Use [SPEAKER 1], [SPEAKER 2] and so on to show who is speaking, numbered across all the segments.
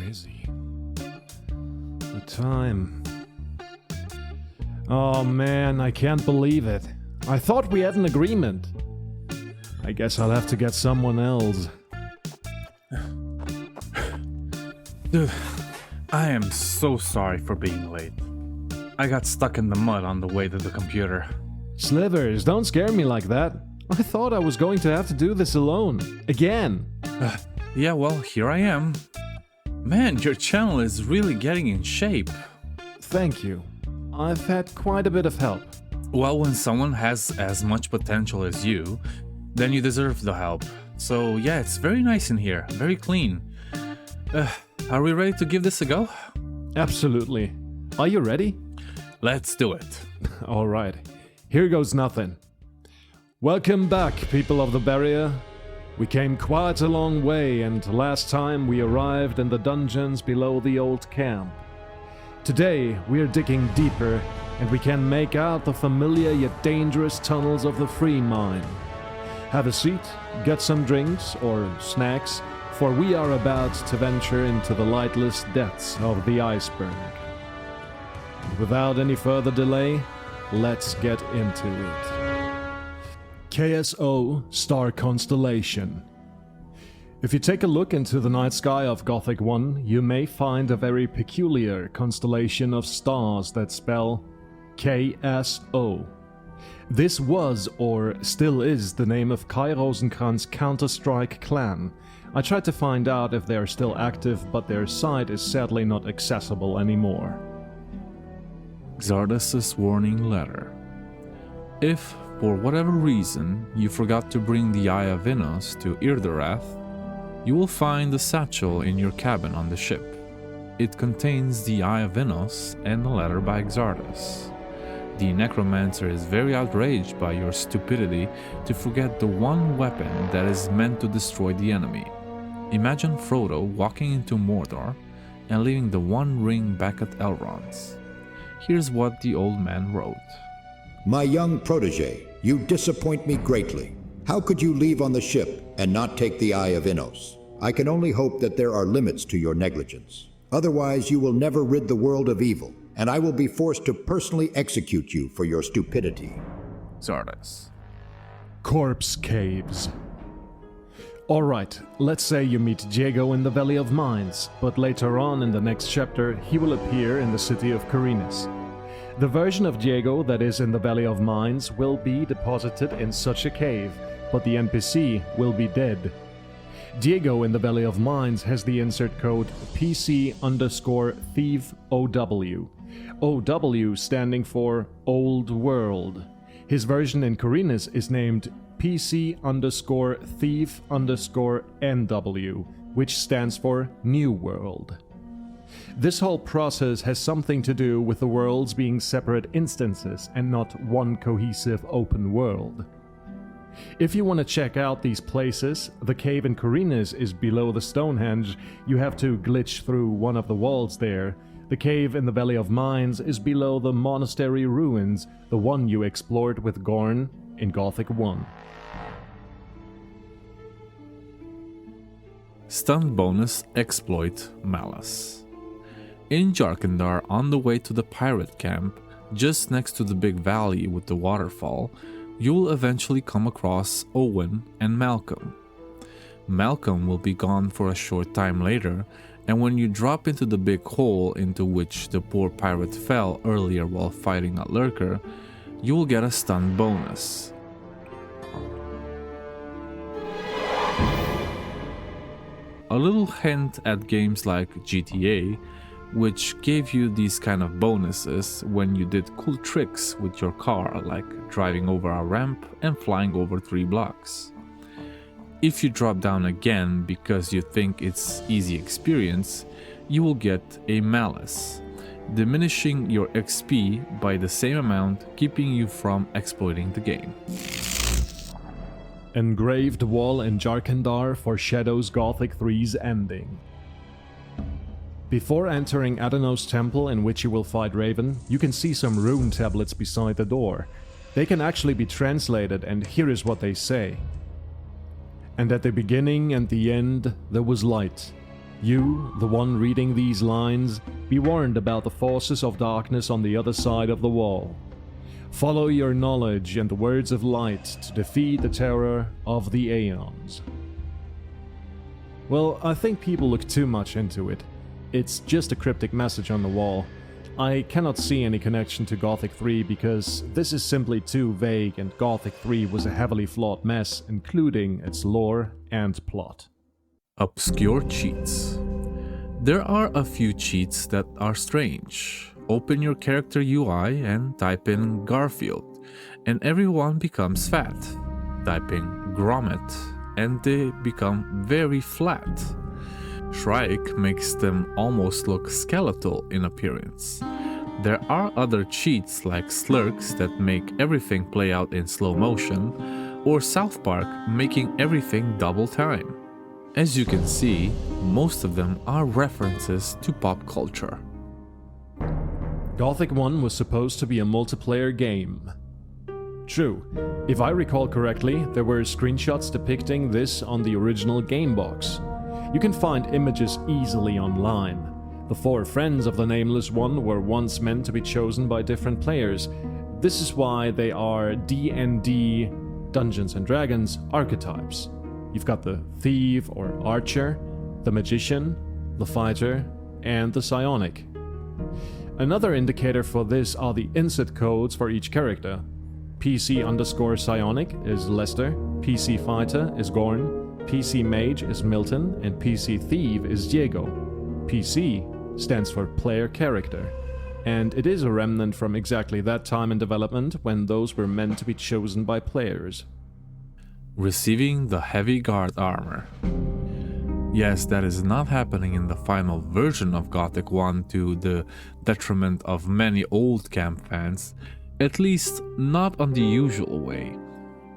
[SPEAKER 1] is he? The time. Oh man, I can't believe it. I thought we had an agreement. I guess I'll have to get someone else.
[SPEAKER 2] Dude, I am so sorry for being late. I got stuck in the mud on the way to the computer.
[SPEAKER 1] Sliverz, don't scare me like that. I thought I was going to have to do this alone. Again.
[SPEAKER 2] Yeah, well, here I am. Man, your channel is really getting in shape.
[SPEAKER 1] Thank you. I've had quite a bit of help.
[SPEAKER 2] Well, when someone has as much potential as you, then you deserve the help. So yeah, it's very nice in here, very clean. Are we ready to give this a go?
[SPEAKER 1] Absolutely. Are you ready?
[SPEAKER 2] Let's do it.
[SPEAKER 1] Alright, here goes nothing. Welcome back, people of the barrier. We came quite a long way, and last time we arrived in the dungeons below the old camp. Today we are digging deeper, and we can make out the familiar yet dangerous tunnels of the free mine. Have a seat, get some drinks or snacks, for we are about to venture into the lightless depths of the iceberg. And without any further delay, let's get into it. KSO Star Constellation. If you take a look into the night sky of Gothic 1, you may find a very peculiar constellation of stars that spell KSO. This was, or still is, the name of Kai Rosenkranz's Counter-Strike clan. I tried to find out if they are still active, but their site is sadly not accessible anymore.
[SPEAKER 2] Xardus' warning letter. If, for whatever reason, you forgot to bring the Eye of Inos to Irdarath, you will find the satchel in your cabin on the ship. It contains the Eye of Inos and a letter by Xardus. The necromancer is very outraged by your stupidity to forget the one weapon that is meant to destroy the enemy. Imagine Frodo walking into Mordor and leaving the One Ring back at Elrond's. Here's what the old man wrote.
[SPEAKER 3] My young protege, you disappoint me greatly. How could you leave on the ship and not take the Eye of Inos? I can only hope that there are limits to your negligence. Otherwise, you will never rid the world of evil, and I will be forced to personally execute you for your stupidity.
[SPEAKER 2] Xardus.
[SPEAKER 1] Corpse Caves. Alright, let's say you meet Diego in the Valley of Mines, but later on in the next chapter he will appear in the city of Khorinis. The version of Diego that is in the Valley of Mines will be deposited in such a cave, but the NPC will be dead. Diego in the Valley of Mines has the insert code PC_ThiefOW. OW standing for Old World. His version in Khorinis is named PC_Thief_NW, which stands for New World. This whole process has something to do with the worlds being separate instances and not one cohesive open world. If you want to check out these places, the cave in Khorinis is below the Stonehenge. You have to glitch through one of the walls there. The cave in the Valley of Mines is below the monastery ruins, the one you explored with Gorn in Gothic 1.
[SPEAKER 2] Stunt Bonus Exploit Malice. In Jarkandar, on the way to the pirate camp, just next to the big valley with the waterfall, you will eventually come across Owen and Malcolm. Malcolm will be gone for a short time later, and when you drop into the big hole into which the poor pirate fell earlier while fighting a lurker, you will get a stun bonus. A little hint at games like GTA, which gave you these kind of bonuses when you did cool tricks with your car, like driving over a ramp and flying over 3 blocks. If you drop down again because you think it's easy experience, you will get a malice, diminishing your XP by the same amount, keeping you from exploiting the game.
[SPEAKER 1] Engraved wall in Jarkandar foreshadows Gothic 3's ending. Before entering Adenos temple in which you will fight Raven, you can see some rune tablets beside the door. They can actually be translated, and here is what they say. And at the beginning and the end there was light. You, the one reading these lines, be warned about the forces of darkness on the other side of the wall. Follow your knowledge and the words of light to defeat the terror of the aeons. Well, I think people look too much into it. It's just a cryptic message on the wall. I cannot see any connection to Gothic 3 because this is simply too vague and Gothic 3 was a heavily flawed mess, including its lore and plot.
[SPEAKER 2] Obscure cheats. There are a few cheats that are strange. Open your character UI and type in Garfield, and everyone becomes fat. Type in Gromit, and they become very flat. Shrike makes them almost look skeletal in appearance. There are other cheats like Slurks that make everything play out in slow motion, or South Park making everything double time. As you can see, most of them are references to pop culture.
[SPEAKER 1] Gothic 1 was supposed to be a multiplayer game. True, if I recall correctly, there were screenshots depicting this on the original game box. You can find images easily online. The 4 friends of the Nameless One were once meant to be chosen by different players. This is why they are D&D, Dungeons & Dragons, archetypes. You've got the Thief or Archer, the Magician, the Fighter, and the Psionic. Another indicator for this are the insert codes for each character. PC_Psionic is Lester, PC Fighter is Gorn, PC Mage is Milton, and PC Thief is Diego. PC stands for Player Character, and it is a remnant from exactly that time in development when those were meant to be chosen by players.
[SPEAKER 2] Receiving the heavy guard armor. Yes, that is not happening in the final version of Gothic 1 to the detriment of many old camp fans, at least not on the usual way.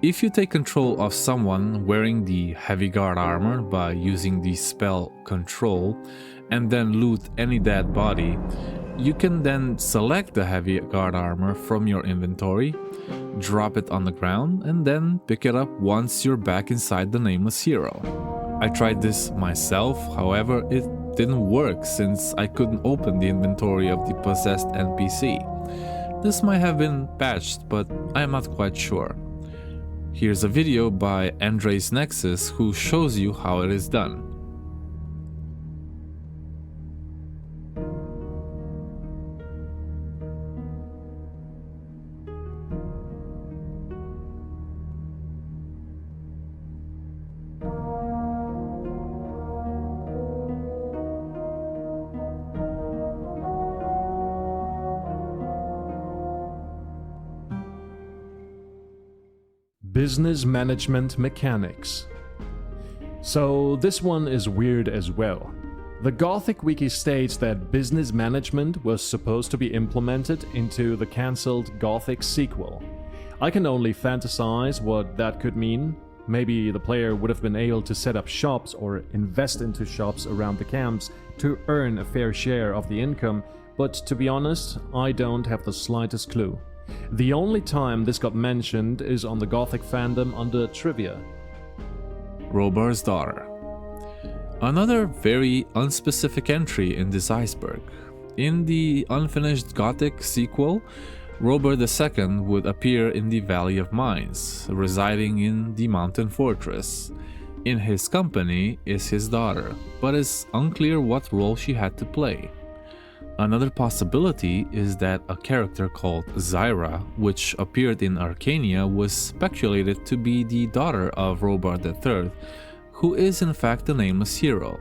[SPEAKER 2] If you take control of someone wearing the heavy guard armor by using the spell Control and then loot any dead body, you can then select the heavy guard armor from your inventory, drop it on the ground, and then pick it up once you're back inside the Nameless Hero. I tried this myself, however it didn't work since I couldn't open the inventory of the possessed NPC. This might have been patched, but I am not quite sure. Here's a video by Andres Nexus who shows you how it is done.
[SPEAKER 1] Business Management Mechanics. So this one is weird as well. The Gothic wiki states that business management was supposed to be implemented into the cancelled Gothic sequel. I can only fantasize what that could mean. Maybe the player would have been able to set up shops or invest into shops around the camps to earn a fair share of the income, but to be honest, I don't have the slightest clue. The only time this got mentioned is on the Gothic fandom under trivia.
[SPEAKER 2] Robar's daughter. Another very unspecific entry in this iceberg. In the unfinished Gothic sequel, Robar II would appear in the Valley of Mines, residing in the mountain fortress. In his company is his daughter, but it's unclear what role she had to play. Another possibility is that a character called Zyra, which appeared in Arcania, was speculated to be the daughter of Robar III, who is in fact the Nameless Hero.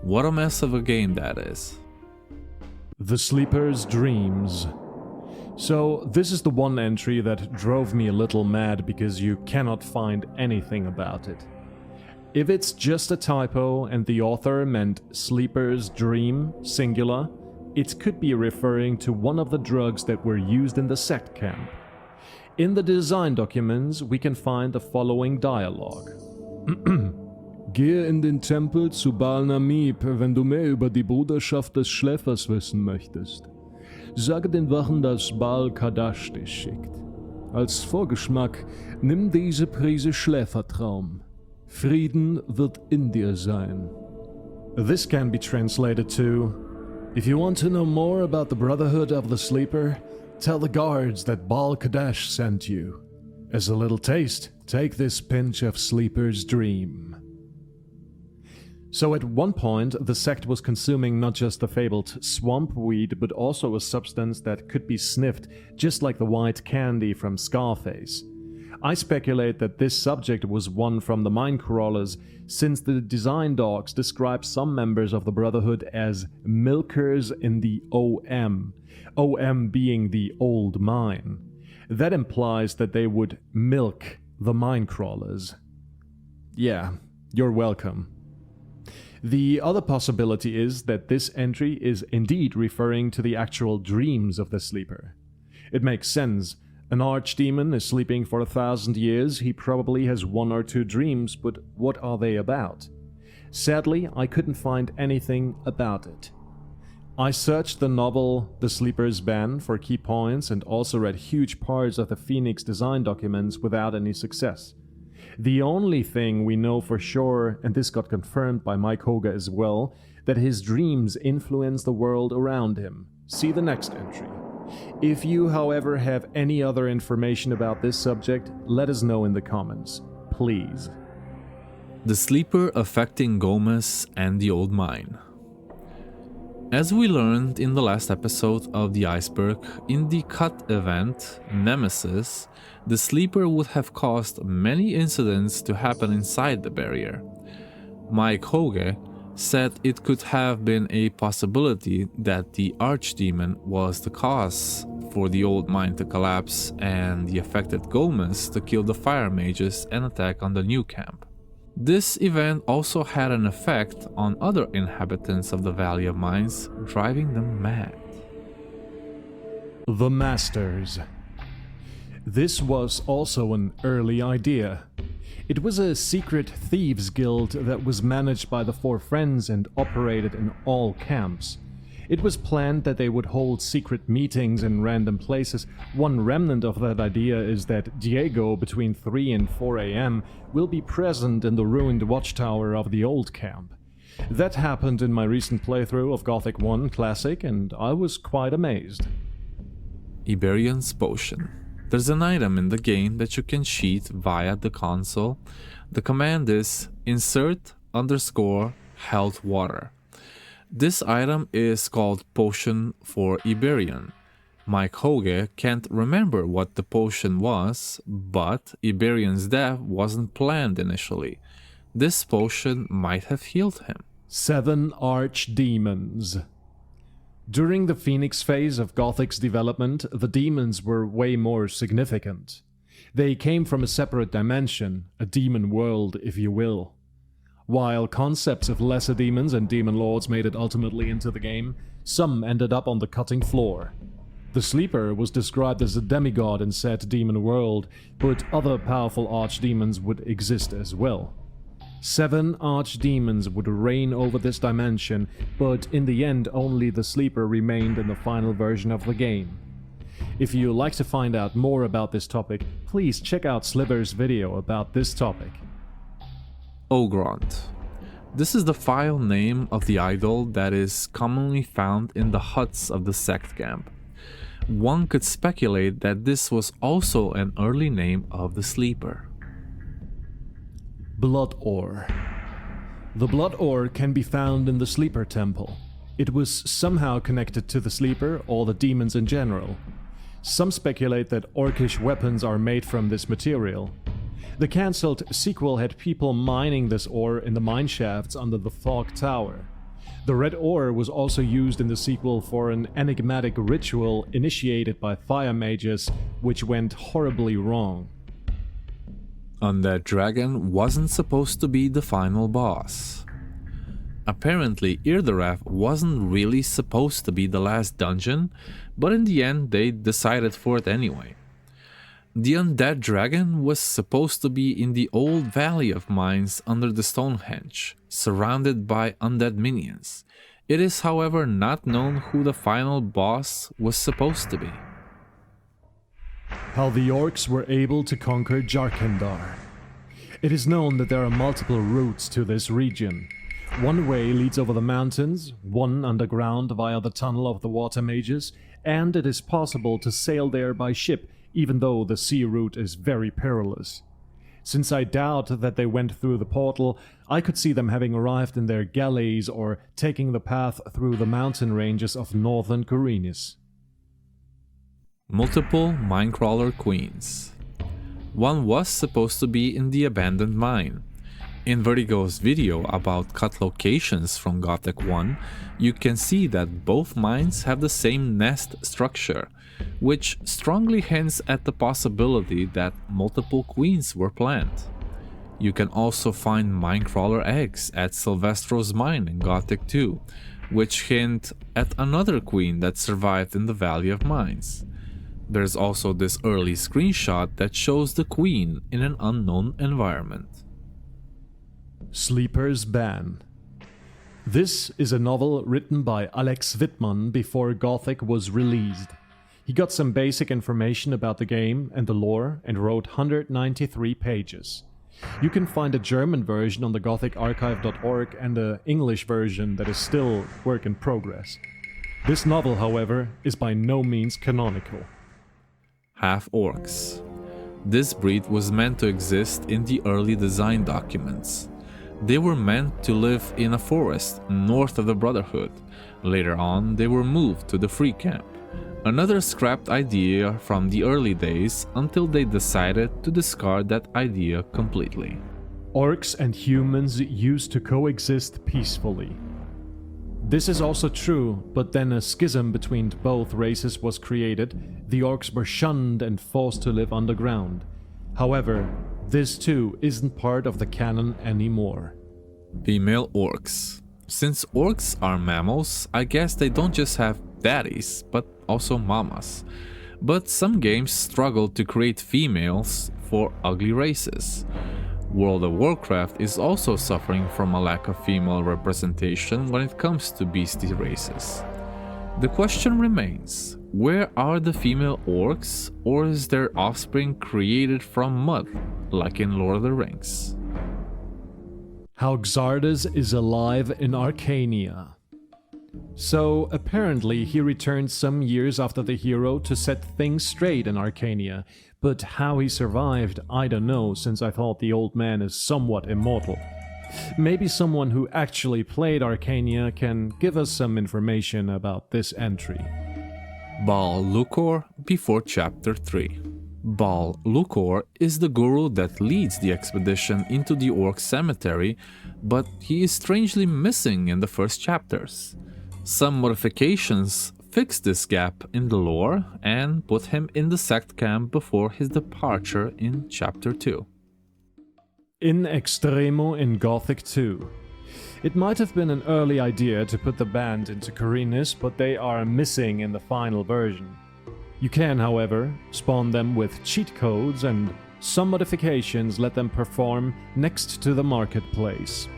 [SPEAKER 2] What a mess of a game that is.
[SPEAKER 1] The Sleeper's Dreams. So this is the one entry that drove me a little mad because you cannot find anything about it. If it's just a typo and the author meant Sleeper's Dream, singular, it could be referring to one of the drugs that were used in the sect camp. In the design documents, we can find the following dialogue. Gehe in den Tempel zu Baal Namib, wenn du mehr über die Bruderschaft des Schläfers wissen möchtest. Sage den Wachen, dass Baal Kadash dich schickt. Als Vorgeschmack, nimm diese Prise Schläfertraum. Frieden wird in dir sein. This can be translated to, if you want to know more about the Brotherhood of the Sleeper, tell the guards that Baal Kadesh sent you. As a little taste, take this pinch of Sleeper's Dream. So at one point, the sect was consuming not just the fabled swamp weed, but also a substance that could be sniffed, just like the white candy from Scarface. I speculate that this subject was one from the mine crawlers, since the design docs describe some members of the Brotherhood as milkers in the OM, OM being the old mine. That implies that they would milk the mine crawlers. Yeah, you're welcome. The other possibility is that this entry is indeed referring to the actual dreams of the sleeper. It makes sense. An archdemon is sleeping for 1,000 years, he probably has 1 or 2 dreams, but what are they about? Sadly, I couldn't find anything about it. I searched the novel The Sleeper's Ban for key points and also read huge parts of the Phoenix design documents without any success. The only thing we know for sure, and this got confirmed by Mike Hoga as well, that his dreams influence the world around him. See the next entry. If you, however, have any other information about this subject, let us know in the comments, please.
[SPEAKER 2] The Sleeper affecting Gomez and the Old Mine. As we learned in the last episode of the Iceberg, in the cut event, Nemesis, the Sleeper would have caused many incidents to happen inside the barrier. Mike Hoge said it could have been a possibility that the Archdemon was the cause for the old mine to collapse and the affected Gomez to kill the fire mages and attack on the new camp. This event also had an effect on other inhabitants of the Valley of Mines, driving them mad.
[SPEAKER 1] The Masters. This was also an early idea. It was a secret thieves guild that was managed by the 4 friends and operated in all camps. It was planned that they would hold secret meetings in random places. One remnant of that idea is that Diego, between 3 and 4 AM, will be present in the ruined watchtower of the old camp. That happened in my recent playthrough of Gothic 1 Classic, and I was quite amazed.
[SPEAKER 2] Iberian's Potion. There's an item in the game that you can cheat via the console. The command is insert_health water. This item is called Potion for Iberian. Mike Hoge can't remember what the potion was, but Iberian's death wasn't planned initially. This potion might have healed him.
[SPEAKER 1] 7 Archdemons. During the Phoenix phase of Gothic's development, the demons were way more significant. They came from a separate dimension, a demon world, if you will. While concepts of lesser demons and demon lords made it ultimately into the game, some ended up on the cutting floor. The Sleeper was described as a demigod in said demon world, but other powerful archdemons would exist as well. 7 archdemons would reign over this dimension, but in the end only the Sleeper remained in the final version of the game. If you like to find out more about this topic, please check out Sliverz's video about this topic.
[SPEAKER 2] Ogrond. This is the file name of the idol that is commonly found in the huts of the sect camp. One could speculate that this was also an early name of the Sleeper.
[SPEAKER 1] Blood Ore. The Blood Ore can be found in the Sleeper Temple. It was somehow connected to the Sleeper or the demons in general. Some speculate that orcish weapons are made from this material. The cancelled sequel had people mining this ore in the mine shafts under the Fog Tower. The red ore was also used in the sequel for an enigmatic ritual initiated by fire mages, which went horribly wrong.
[SPEAKER 2] Undead Dragon wasn't supposed to be the final boss. Apparently, Irdereth wasn't really supposed to be the last dungeon, but in the end they decided for it anyway. The Undead Dragon was supposed to be in the old Valley of Mines under the Stonehenge, surrounded by undead minions. It is, however, not known who the final boss was supposed to be.
[SPEAKER 1] How the orcs were able to conquer Jarkandar. It is known that there are multiple routes to this region. One way leads over the mountains, one underground via the tunnel of the water mages, and it is possible to sail there by ship, even though the sea route is very perilous. Since I doubt that they went through the portal, I could see them having arrived in their galleys or taking the path through the mountain ranges of northern Khorinis.
[SPEAKER 2] Multiple Minecrawler Queens. One was supposed to be in the abandoned mine. In Vertigo's video about cut locations from Gothic 1, you can see that both mines have the same nest structure, which strongly hints at the possibility that multiple queens were planned. You can also find Minecrawler eggs at Silvestro's mine in Gothic 2, which hint at another queen that survived in the Valley of Mines. There's also this early screenshot that shows the queen in an unknown environment.
[SPEAKER 1] Sleeper's Ban. This is a novel written by Alex Wittmann before Gothic was released. He got some basic information about the game and the lore and wrote 193 pages. You can find a German version on the gothicarchive.org and an English version that is still work in progress. This novel, however, is by no means canonical.
[SPEAKER 2] Half-orcs. This breed was meant to exist in the early design documents. They were meant to live in a forest north of the Brotherhood. Later on, they were moved to the Free Camp. Another scrapped idea from the early days until they decided to discard that idea completely.
[SPEAKER 1] Orcs and humans used to coexist peacefully. This is also true, but then a schism between both races was created. The orcs were shunned and forced to live underground. However, this too isn't part of the canon anymore.
[SPEAKER 2] Female orcs. Since orcs are mammals, I guess they don't just have daddies, but also mamas. But some games struggle to create females for ugly races. World of Warcraft is also suffering from a lack of female representation when it comes to beastie races. The question remains, where are the female orcs, or is their offspring created from mud, like in Lord of the Rings?
[SPEAKER 1] How Xardas is alive in Arcania. So, apparently he returned some years after the hero to set things straight in Arcania, but how he survived, I don't know, since I thought the old man is somewhat immortal. Maybe someone who actually played Arcania can give us some information about this entry.
[SPEAKER 2] Baal Lucor before Chapter 3. Baal Lucor is the guru that leads the expedition into the Orc Cemetery, but he is strangely missing in the first chapters. Some modifications fixed this gap in the lore and put him in the sect camp before his departure in Chapter 2.
[SPEAKER 1] In Extremo in Gothic 2. It might have been an early idea to put the band into Khorinis, but they are missing in the final version. You can, however, spawn them with cheat codes, and some modifications let them perform next to the marketplace.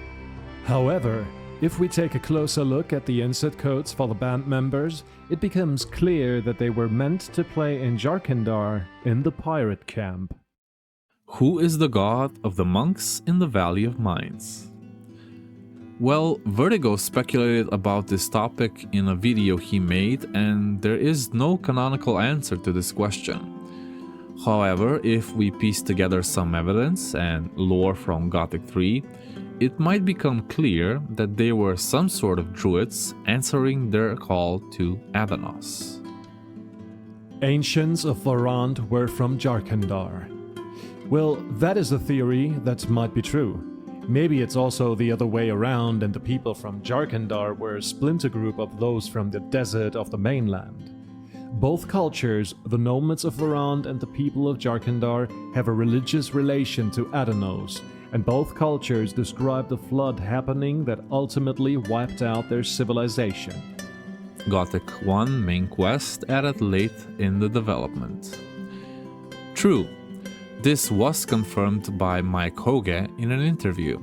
[SPEAKER 1] However, if we take a closer look at the insert codes for the band members, it becomes clear that they were meant to play in Jarkandar in the pirate camp.
[SPEAKER 2] Who is the god of the monks in the Valley of Mines? Well, Vertigo speculated about this topic in a video he made, and there is no canonical answer to this question. However, if we piece together some evidence and lore from Gothic 3, it might become clear that they were some sort of druids answering their call to Adanos.
[SPEAKER 1] Ancients of Varant were from Jarkandar. Well, that is a theory that might be true. Maybe it's also the other way around and the people from Jarkandar were a splinter group of those from the desert of the mainland. Both cultures, the nomads of Varant and the people of Jarkandar, have a religious relation to Adanos, and both cultures describe the flood happening that ultimately wiped out their civilization.
[SPEAKER 2] Gothic 1 main quest added late in the development. True. This was confirmed by Mike Hoge in an interview.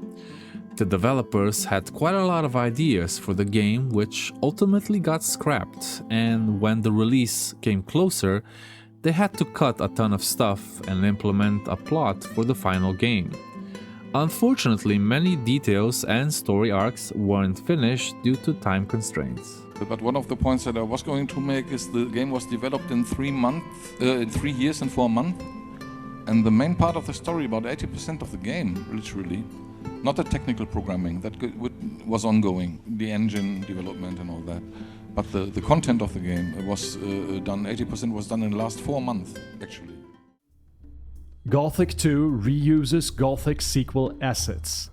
[SPEAKER 2] The developers had quite a lot of ideas for the game which ultimately got scrapped, and when the release came closer, they had to cut a ton of stuff and implement a plot for the final game. Unfortunately, many details and story arcs weren't finished due to time constraints.
[SPEAKER 4] But one of the points that I was going to make is the game was developed in 3 years and 4 months. And the main part of the story, about 80% of the game, literally, not the technical programming, that was ongoing, the engine development and all that. But the content of the game was done, 80% was done in the last 4 months, actually.
[SPEAKER 1] Gothic 2 reuses Gothic sequel assets.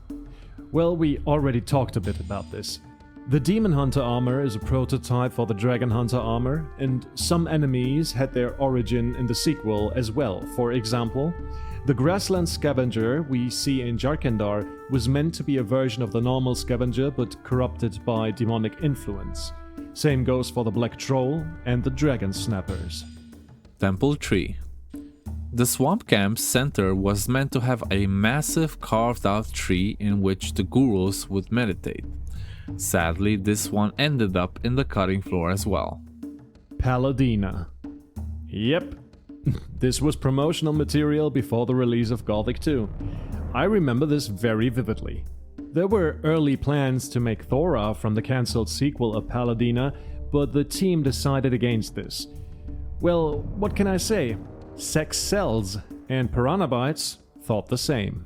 [SPEAKER 1] Well, we already talked a bit about this. The Demon Hunter armor is a prototype for the Dragon Hunter armor, and some enemies had their origin in the sequel as well. For example, the Grassland Scavenger we see in Jarkandar was meant to be a version of the normal Scavenger but corrupted by demonic influence. Same goes for the Black Troll and the Dragon Snappers.
[SPEAKER 2] Temple Tree. The Swamp Camp's center was meant to have a massive carved out tree in which the gurus would meditate. Sadly, this one ended up in the cutting floor as well.
[SPEAKER 1] Paladina. Yep. This was promotional material before the release of Gothic 2. I remember this very vividly. There were early plans to make Thora from the cancelled sequel of Paladina, but the team decided against this. Well, what can I say? Sex sells, and Piranha Bytes thought the same.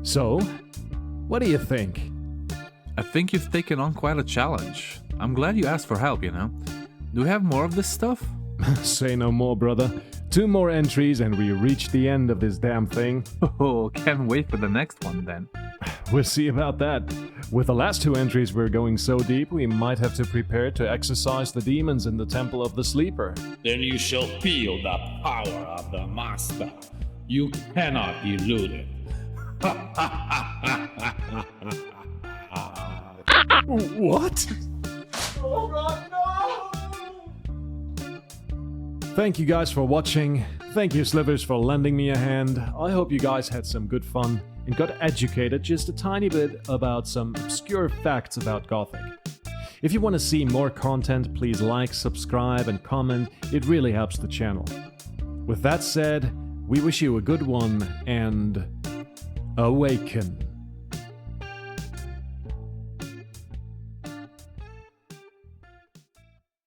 [SPEAKER 1] So, what do you think?
[SPEAKER 2] I think you've taken on quite a challenge. I'm glad you asked for help, you know. Do we have more of this stuff?
[SPEAKER 1] Say no more, brother. 2 more entries and we reach the end of this damn thing.
[SPEAKER 2] Oh, can't wait for the next one then.
[SPEAKER 1] We'll see about that. With the last 2 entries we're going so deep, we might have to prepare to exorcise the demons in the Temple of the Sleeper.
[SPEAKER 5] Then you shall feel the power of the master. You cannot elude it.
[SPEAKER 1] What? Thank you guys for watching. Thank you Sliverz for lending me a hand. I hope you guys had some good fun and got educated just a tiny bit about some obscure facts about Gothic. If you want to see more content, please like, subscribe and comment. It really helps the channel. With that said, we wish you a good one and awaken.